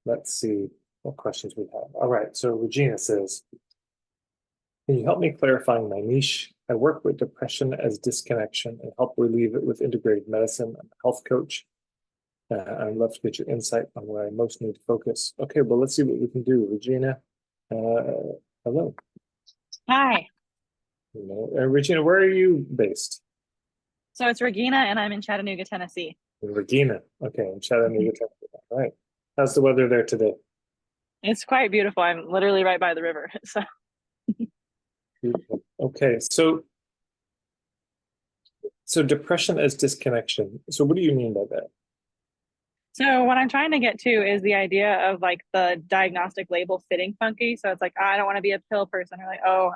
Let's see what questions we have. All right, so Regina says, can you help me clarifying my niche? I work with depression as disconnection and help relieve it with integrated medicine. I'm a health coach. I'd love to get your insight on where I most need to focus. Okay, well, let's see what we can do. Regina, hello. Hi. Regina, where are you based? So it's Regina, and I'm in Chattanooga, Tennessee. Regina. Okay, in Chattanooga, Mhm. Tennessee. All right. How's the weather there today? It's quite beautiful. I'm literally right by the river. So, Beautiful. Okay, so depression as disconnection. So what do you mean by that? so what I'm trying to get to is the idea of like the diagnostic label fitting funky. So it's like, I don't want to be a pill person, or like, oh,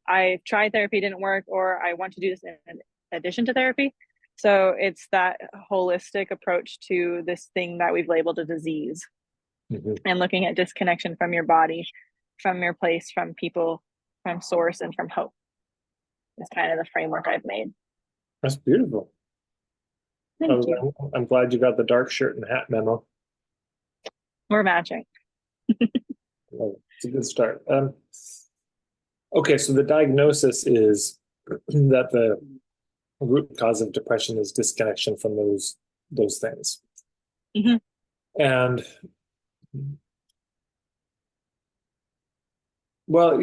I tried therapy, didn't work, or I want to do this in addition to therapy. So it's that holistic approach to this thing that we've labeled a disease, Mhm. and looking at disconnection from your body, from your place, from people, from source, and from hope is kind of the framework I've made. That's beautiful. Thank you. I'm glad you got the dark shirt and hat memo. We're matching. It's a good start. Okay, so the diagnosis is that the root cause of depression is disconnection from those things. Mhm. And well,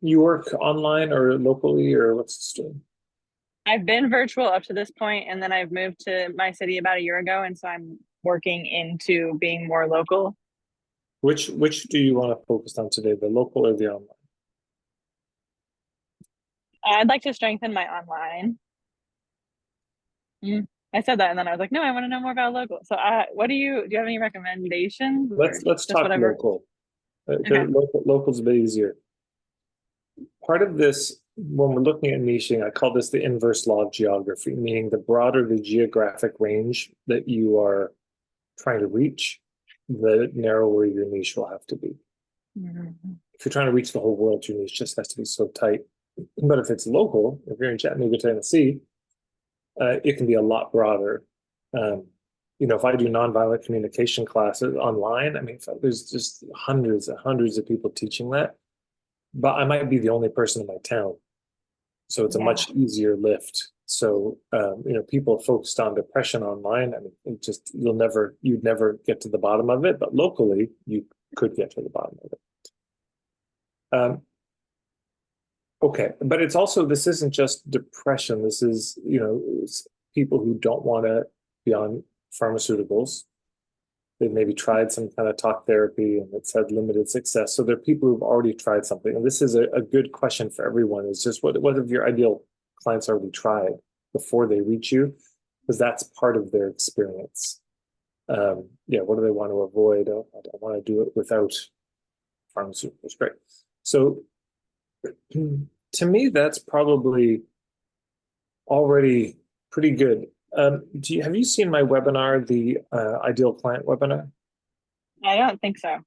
you work online or locally or what's the story? I've been virtual up to this point, and then I've moved to my city about a year ago, and so I'm working into being more local. Which do you want to focus on today, the local or the online? I'd like to strengthen my online. Mm. I said that, and then I was like, no, I want to know more about local. So, what do you have any recommendations or Let's just talk whatever? local. Okay. Local's a bit easier. Part of this, when we're looking at niching, I call this the inverse law of geography, meaning the broader the geographic range that you are trying to reach, the narrower your niche will have to be. Mhm. If you're trying to reach the whole world, your niche just has to be so tight. But if it's local, if you're in Chattanooga, Tennessee, it can be a lot broader. Um, if I do nonviolent communication classes online, I mean, there's just hundreds and hundreds of people teaching that, but I might be the only person in my town. So it's a Yeah. much easier lift. So, people focused on depression online. I mean, you'd never get to the bottom of it, but locally, you could get to the bottom of it. Okay, but it's also, this isn't just depression. This is, it's people who don't want to be on pharmaceuticals. They've maybe tried some kind of talk therapy and it's had limited success. So there are people who've already tried something. And this is a good question for everyone is just what have your ideal clients already tried before they reach you? Because that's part of their experience. Yeah, what do they want to avoid? Oh, I don't want to do it without pharmaceuticals. Great. So to me, that's probably already pretty good. Have you seen my webinar, the ideal client webinar? I don't think so.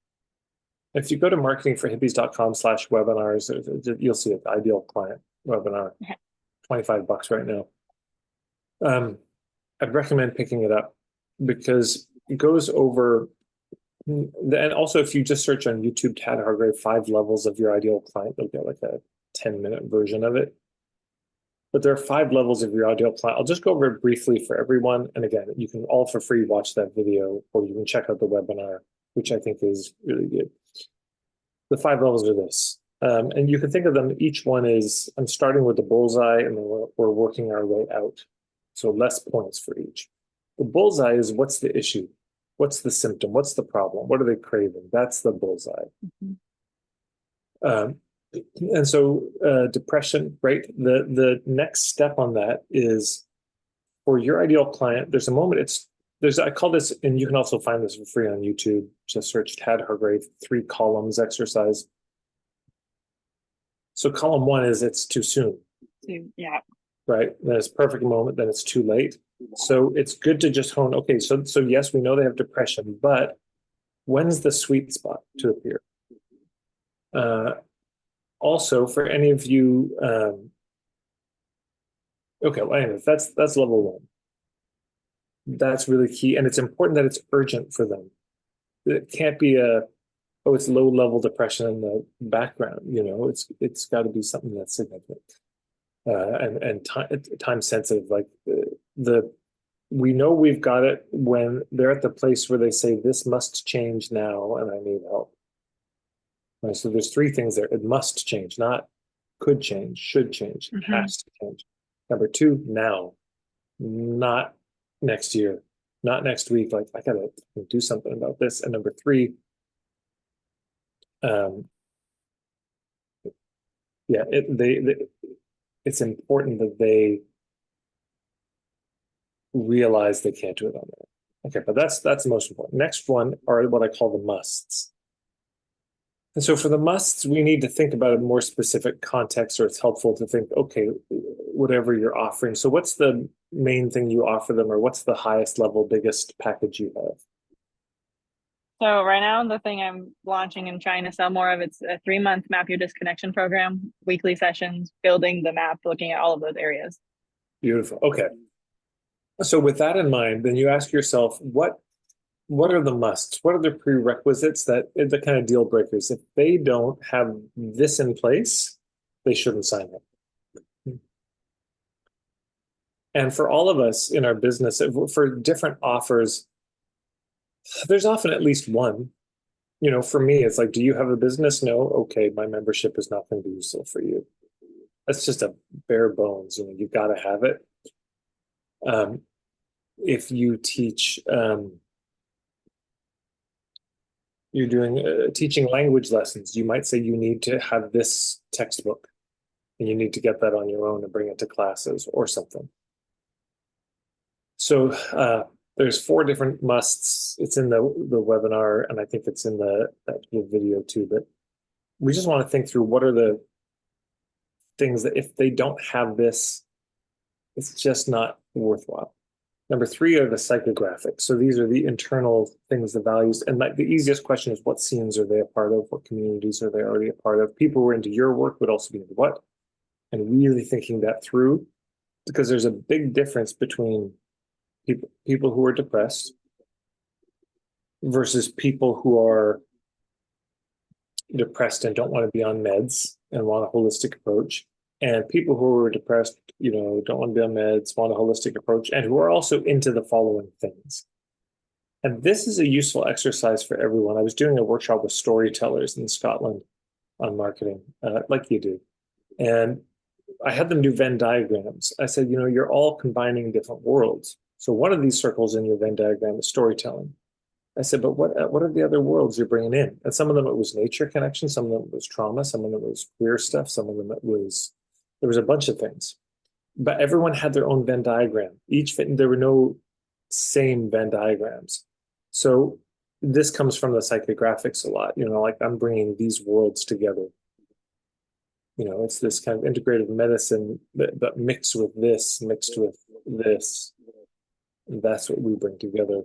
If you go to marketingforhippies.com/webinars, you'll see it, the ideal client webinar, Okay. $25 right now. I'd recommend picking it up because it goes over, and also if you just search on YouTube, Tad Hargrave, 5 levels of your ideal client, you'll get like a 10-minute version of it. But there are 5 levels of your ideal client. I'll just go over it briefly for everyone. And again, you can all for free watch that video, or you can check out the webinar, which I think is really good. The 5 levels are this. And you can think of them, each one is, I'm starting with the bullseye and then we're working our way out. So less points for each. The bullseye is what's the issue? What's the symptom? What's the problem? What are they craving? That's the bullseye. Mhm. Um, and so depression, right? The next step on that is for your ideal client, there's a moment, I call this, and you can also find this for free on YouTube. Just search Tad Hargrave 3 columns exercise. So column 1 is it's too soon, Yeah. right? Then it's perfect moment, then it's too late. So it's good to just hone, okay, so yes, we know they have depression, but when's the sweet spot to appear? Also, for any of you, okay, well, anyway, that's level 1. That's really key, and it's important that it's urgent for them. it can't be it's low level depression in the background. It's got to be something that's significant and time sensitive. Like we know we've got it when they're at the place where they say this must change now, and I need help. Right, so there's three things there. It must change, not could change, should change, has to change. Number two, now, not next year, not next week. Like I gotta do something about this. And number three, yeah, it's important that they realize they can't do it on their own. Okay, but that's the most important. Next one are what I call the musts. And so for the musts, we need to think about a more specific context, or it's helpful to think, okay, whatever you're offering. So what's the main thing you offer them, or what's the highest level, biggest package you have? So right now, the thing I'm launching and trying to sell more of, it's a 3-month map your disconnection program, weekly sessions, building the map, looking at all of those areas. Beautiful. Okay. So with that in mind, then you ask yourself, what are the musts? What are the prerequisites that the kind of deal breakers? If they don't have this in place, they shouldn't sign up. And for all of us in our business, for different offers, there's often at least one. For me, it's like, do you have a business? No. Okay, my membership is not going to be useful for you. That's just a bare bones. You've got to have it. If you teach, you're doing teaching language lessons, you might say you need to have this textbook, and you need to get that on your own and bring it to classes or something. So there's 4 different musts. It's in the webinar, and I think it's in that video too. But we just want to think through what are the things that if they don't have this, it's just not worthwhile. Number 3 are the psychographics. So these are the internal things, the values. And the easiest question is, what scenes are they a part of? What communities are they already a part of? People who are into your work would also be into what? And really thinking that through, because there's a big difference between people who are depressed versus people who are depressed and don't want to be on meds and want a holistic approach, and people who are depressed, don't want to be on meds, want a holistic approach, and who are also into the following things. And this is a useful exercise for everyone. I was doing a workshop with storytellers in Scotland on marketing, like you do. And I had them do Venn diagrams. I said, you're all combining different worlds. So one of these circles in your Venn diagram is storytelling. I said, but what are the other worlds you're bringing in? And some of them it was nature connection, some of them it was trauma, some of them it was queer stuff, some of them there was a bunch of things. But everyone had their own Venn diagram. There were no same Venn diagrams. So this comes from the psychographics a lot. Like I'm bringing these worlds together. It's this kind of integrative medicine, but mixed with this. And that's what we bring together.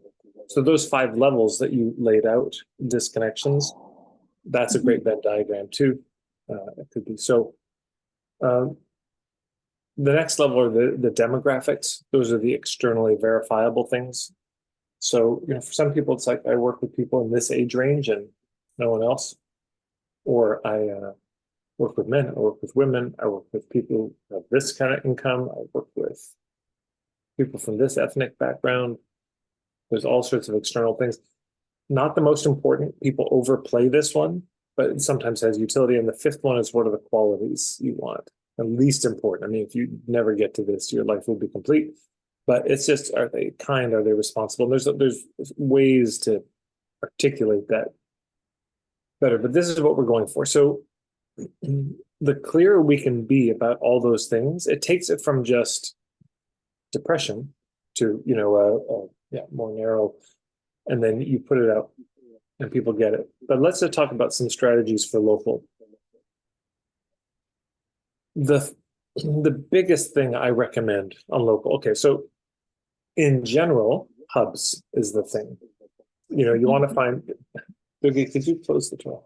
So those 5 levels that you laid out, disconnections, that's a great Venn diagram too. It could be. So the next level are the demographics. Those are the externally verifiable things. So, for some people, it's like I work with people in this age range and no one else. Or I work with men, I work with women, I work with people who have this kind of income, I work with people from this ethnic background. There's all sorts of external things. Not the most important. People overplay this one, but it sometimes has utility. And the 5th one is, what are the qualities you want? The least important. I mean, if you never get to this, your life will be complete. But it's just, are they kind? Are they responsible? And there's ways to articulate that better. But this is what we're going for. So the clearer we can be about all those things, it takes it from just depression to more narrow, and then you put it out and people get it. But let's just talk about some strategies for local. The biggest thing I recommend on local, okay, so in general, hubs is the thing. You want to find, okay, could you close the door?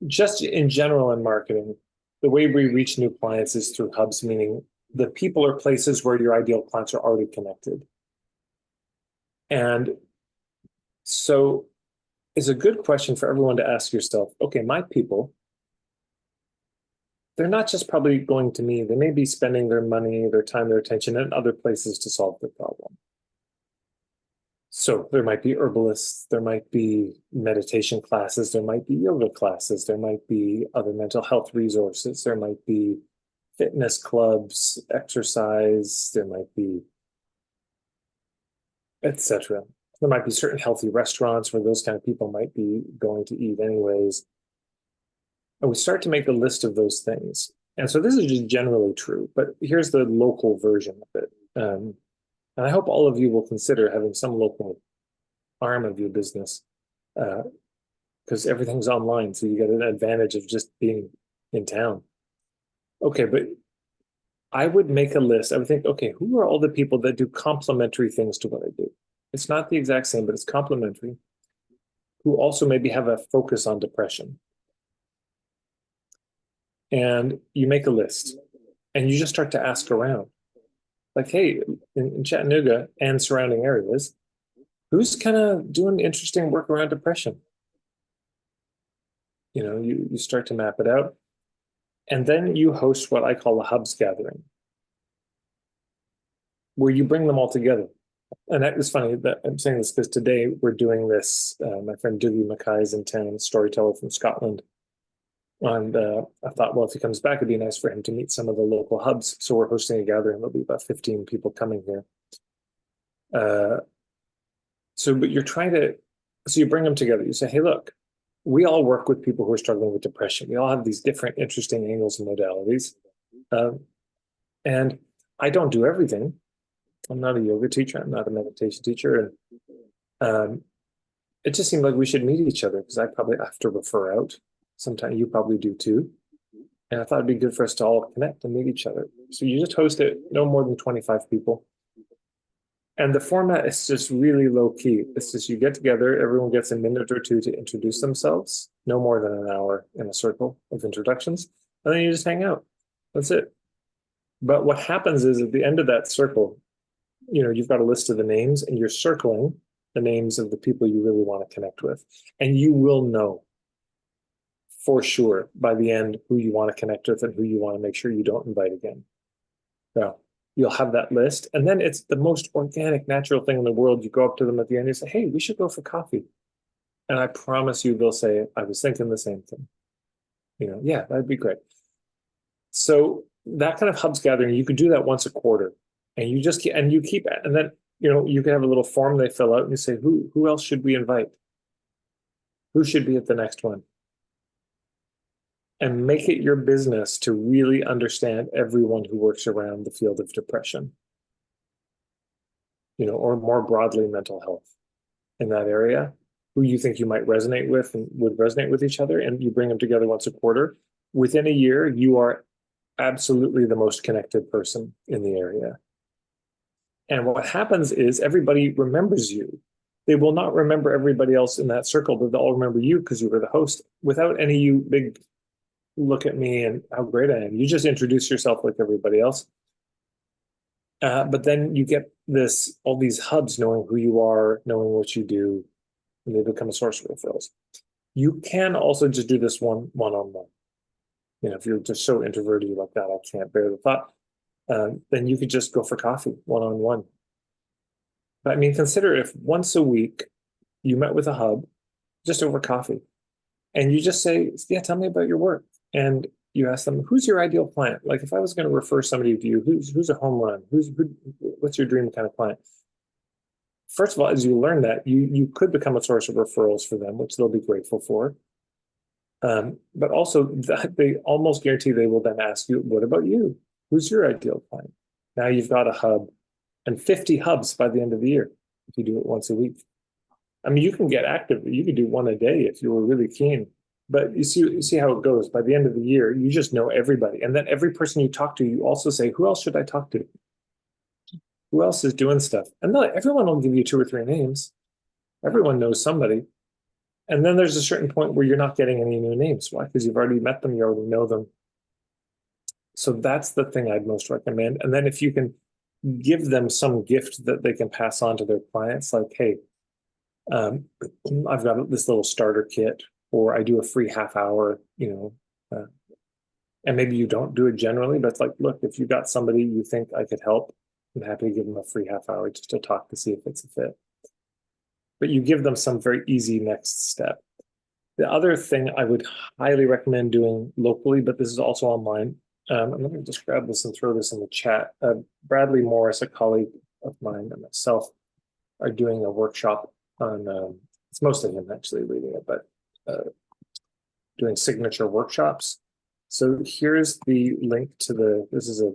Just in general in marketing, the way we reach new clients is through hubs, meaning the people or places where your ideal clients are already connected. And so it's a good question for everyone to ask yourself, okay, my people, they're not just probably going to me, they may be spending their money, their time, their attention in other places to solve the problem. So there might be herbalists, there might be meditation classes, there might be yoga classes, there might be other mental health resources, there might be fitness clubs, exercise, there might be, etc. There might be certain healthy restaurants where those kind of people might be going to eat anyways. And we start to make a list of those things. And so this is just generally true, but here's the local version of it. And I hope all of you will consider having some local arm of your business, because everything's online, so you get an advantage of just being in town. Okay, but I would make a list. I would think, okay, who are all the people that do complementary things to what I do? It's not the exact same, but it's complementary, who also maybe have a focus on depression. And you make a list and you just start to ask around. Like, hey, in Chattanooga and surrounding areas, who's kind of doing interesting work around depression? You start to map it out. And then you host what I call a hubs gathering, where you bring them all together. And that is funny that I'm saying this because today we're doing this. My friend Dougie Mackay is in town, storyteller from Scotland. And I thought, well, if he comes back, it'd be nice for him to meet some of the local hubs. So we're hosting a gathering. There'll be about 15 people coming here. But you bring them together. You say, hey, look, we all work with people who are struggling with depression. We all have these different interesting angles and modalities. And I don't do everything. I'm not a yoga teacher. I'm not a meditation teacher. And it just seemed like we should meet each other because I probably have to refer out. Sometimes you probably do too. And I thought it'd be good for us to all connect and meet each other. So you just host it, no more than 25 people. And the format is just really low key. It's just you get together, everyone gets a minute or two to introduce themselves, no more than an hour in a circle of introductions. And then you just hang out. That's it. But what happens is at the end of that circle, you've got a list of the names and you're circling the names of the people you really want to connect with. And you will know for sure by the end who you want to connect with and who you want to make sure you don't invite again. So you'll have that list. And then it's the most organic, natural thing in the world. You go up to them at the end and you say, hey, we should go for coffee. And I promise you, they'll say, I was thinking the same thing. Yeah, that'd be great. So that kind of hubs gathering, you could do that once a quarter. And you just keep, and then, you can have a little form they fill out and you say, who else should we invite? Who should be at the next one? And make it your business to really understand everyone who works around the field of depression, or more broadly, mental health in that area, who you think you might resonate with and would resonate with each other. And you bring them together once a quarter. Within a year, you are absolutely the most connected person in the area. And what happens is everybody remembers you. They will not remember everybody else in that circle, but they'll all remember you because you were the host without any you big look at me and how great I am. You just introduce yourself like everybody else. But then you get all these hubs knowing who you are, knowing what you do, and they become a source of referrals. You can also just do this one-on-one. If you're just so introverted, you're like that, I can't bear the thought. Then you could just go for coffee one-on-one. But I mean, consider if once a week you met with a hub just over coffee and you just say, yeah, tell me about your work. And you ask them, who's your ideal client? Like if I was going to refer somebody to you, who's a home run? What's your dream kind of client? First of all, as you learn that, you could become a source of referrals for them, which they'll be grateful for. But also they almost guarantee they will then ask you, what about you? Who's your ideal client? Now you've got a hub and 50 hubs by the end of the year if you do it once a week. I mean, you can get active. You could do one a day if you were really keen. But you see how it goes. By the end of the year, you just know everybody. And then every person you talk to, you also say, who else should I talk to? Who else is doing stuff? And everyone will give you 2 or 3 names. Everyone knows somebody. And then there's a certain point where you're not getting any new names. Why? Because you've already met them, you already know them. So that's the thing I'd most recommend. And then if you can give them some gift that they can pass on to their clients, like, hey, I've got this little starter kit, or I do a free half hour, and maybe you don't do it generally, but it's like, look, if you got somebody you think I could help, I'm happy to give them a free half hour just to talk to see if it's a fit. But you give them some very easy next step. The other thing I would highly recommend doing locally, but this is also online. And let me just grab this and throw this in the chat. Bradley Morris, a colleague of mine, and myself are doing a workshop on, it's mostly him actually leading it, but doing signature workshops. So here's the link to this is a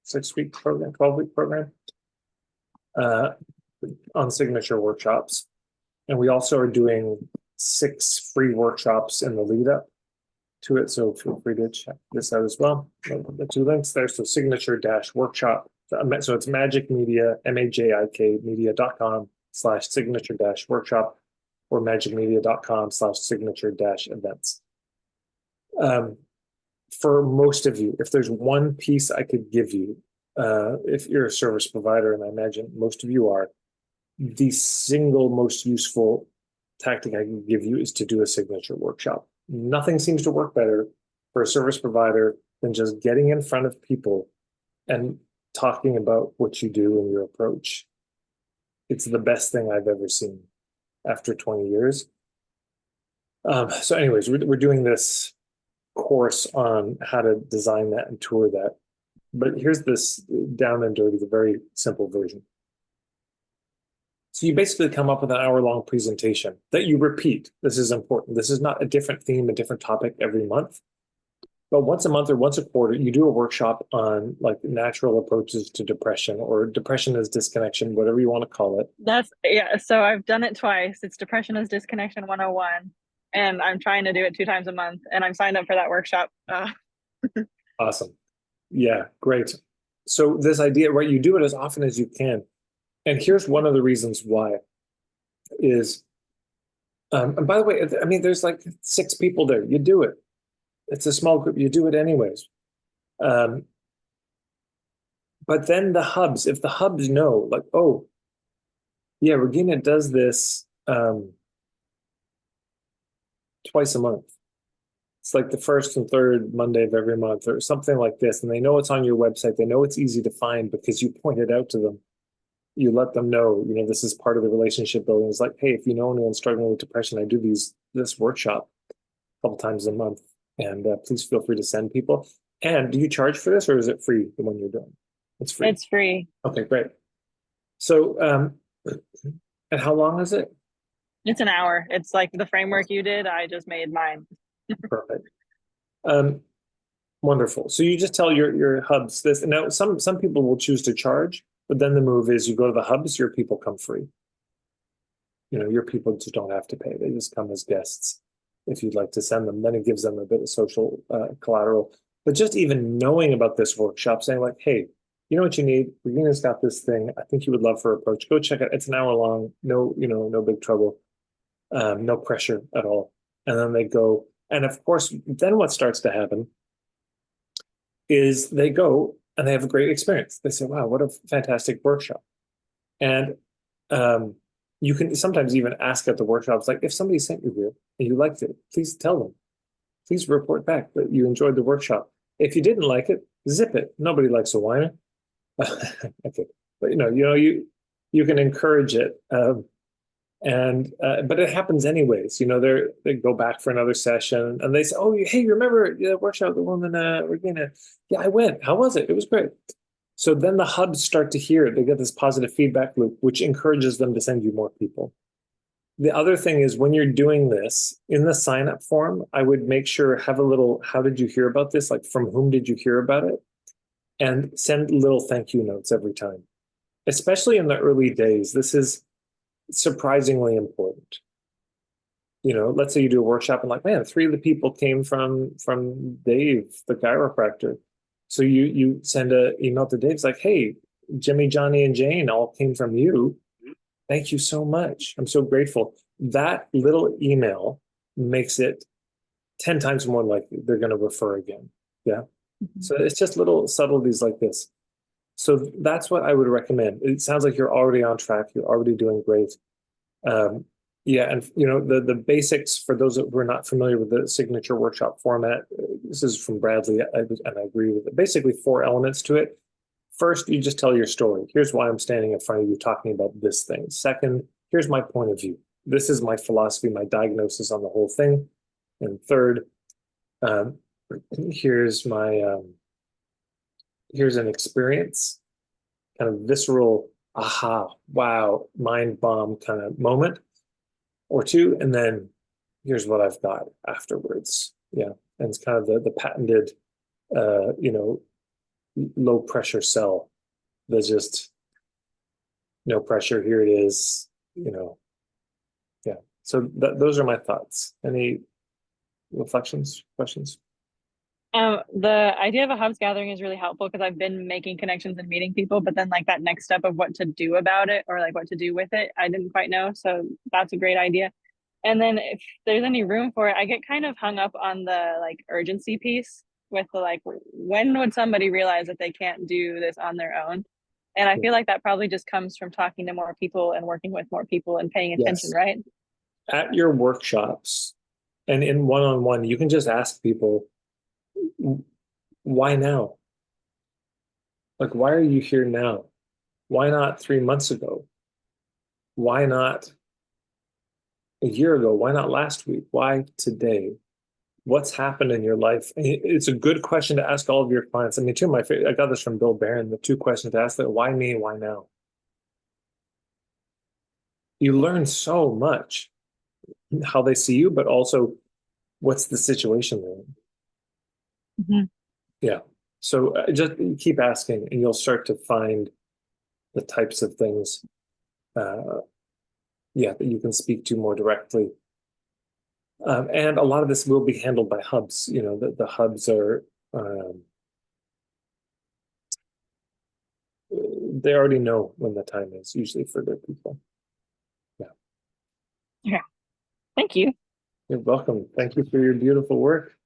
6-week program, 12-week program on signature workshops. And we also are doing 6 free workshops in the lead up to it. So feel free to check this out as well. The 2 links there. So signature-workshop. So it's Magic Media, MAJIK media.com/signature-workshop or magicmedia.com/signature-events. For most of you, if there's one piece I could give you, if you're a service provider, and I imagine most of you are, the single most useful tactic I can give you is to do a signature workshop. Nothing seems to work better for a service provider than just getting in front of people and talking about what you do and your approach. It's the best thing I've ever seen after 20 years. So anyways, we're doing this course on how to design that and tour that. But here's this down and dirty, the very simple version. So you basically come up with an hour-long presentation that you repeat. This is important. This is not a different theme, a different topic every month. But once a month or once a quarter, you do a workshop on like natural approaches to depression, or depression as disconnection, whatever you want to call it. Yeah. So I've done it twice. It's Depression as Disconnection 101. And I'm trying to do it 2 times a month. And I'm signed up for that workshop. Awesome. Yeah, great. So this idea, right, you do it as often as you can. And here's one of the reasons why is, and by the way, I mean, there's like 6 people there. You do it. It's a small group. You do it anyways. But then the hubs, if the hubs know, like, oh, yeah, Regina does this twice a month. It's like the 1st and 3rd Monday of every month or something like this. And they know it's on your website. They know it's easy to find because you point it out to them. You let them know, this is part of the relationship building. It's like, hey, if you know anyone struggling with depression, I do this workshop a couple times a month. And please feel free to send people. And do you charge for this, or is it free, the one you're doing? It's free. It's free. Okay, great. So, and how long is it? It's an hour. It's like the framework you did. I just made mine. Perfect. Wonderful. So you just tell your hubs this. And now some people will choose to charge, but then the move is you go to the hubs, your people come free. Your people just don't have to pay. They just come as guests if you'd like to send them. Then it gives them a bit of social collateral. But just even knowing about this workshop, saying like, hey, you know what you need? Regina's got this thing. I think you would love her approach. Go check it. It's an hour long. No, no big trouble. No pressure at all. And then they go. And of course, then what starts to happen is they go and they have a great experience. They say, wow, what a fantastic workshop. And you can sometimes even ask at the workshops, like, if somebody sent you here and you liked it, please tell them. Please report back that you enjoyed the workshop. If you didn't like it, zip it. Nobody likes a whiner. Okay. But you can encourage it. But it happens anyways. They go back for another session and they say, oh, hey, remember the workshop, the woman, Regina? Yeah, I went. How was it? It was great. So then the hubs start to hear it. They get this positive feedback loop, which encourages them to send you more people. The other thing is, when you're doing this in the sign up form, I would make sure have a little, how did you hear about this? Like, from whom did you hear about it? And send little thank you notes every time, especially in the early days. This is surprisingly important. Let's say you do a workshop and like, man, 3 of the people came from Dave, the chiropractor. So you send an email to Dave. It's like, hey, Jimmy, Johnny, and Jane all came from you. Thank you so much. I'm so grateful. That little email makes it 10 times more likely they're going to refer again. Yeah. Mm-hmm. So it's just little subtleties like this. So that's what I would recommend. It sounds like you're already on track. You're already doing great. Yeah, and the basics for those that were not familiar with the signature workshop format. This is from Bradley, and I agree with it. Basically, 4 elements to it. First, you just tell your story. Here's why I'm standing in front of you talking about this thing. Second, here's my point of view. This is my philosophy, my diagnosis on the whole thing. And third, um, here's here's an experience, kind of visceral, aha, wow, mind bomb kind of moment or two, and then here's what I've got afterwards. Yeah, and it's kind of the patented, low pressure cell. There's just no pressure. Here it is. Yeah. So those are my thoughts. Any reflections, questions? The idea of a hubs gathering is really helpful because I've been making connections and meeting people, but then like that next step of what to do about it or like what to do with it, I didn't quite know. So that's a great idea. And then if there's any room for it, I get kind of hung up on the like urgency piece with the like, when would somebody realize that they can't do this on their own? And I feel like that probably just comes from talking to more people and working with more people and paying attention, Yes. right? At your workshops and in one-on-one, you can just ask people, why now? Like, why are you here now? Why not 3 months ago? Why not a year ago? Why not last week? Why today? What's happened in your life? And it's a good question to ask all of your clients. I mean, two of my favorite, I got this from Bill Barron, the 2 questions to ask that why me, why now? You learn so much how they see you, but also what's the situation they're in. Mhm. Yeah. So just keep asking and you'll start to find the types of things, yeah, that you can speak to more directly. And a lot of this will be handled by hubs. The hubs are, they already know when the time is usually for their people. Yeah. Okay. Thank you. You're welcome. Thank you for your beautiful work.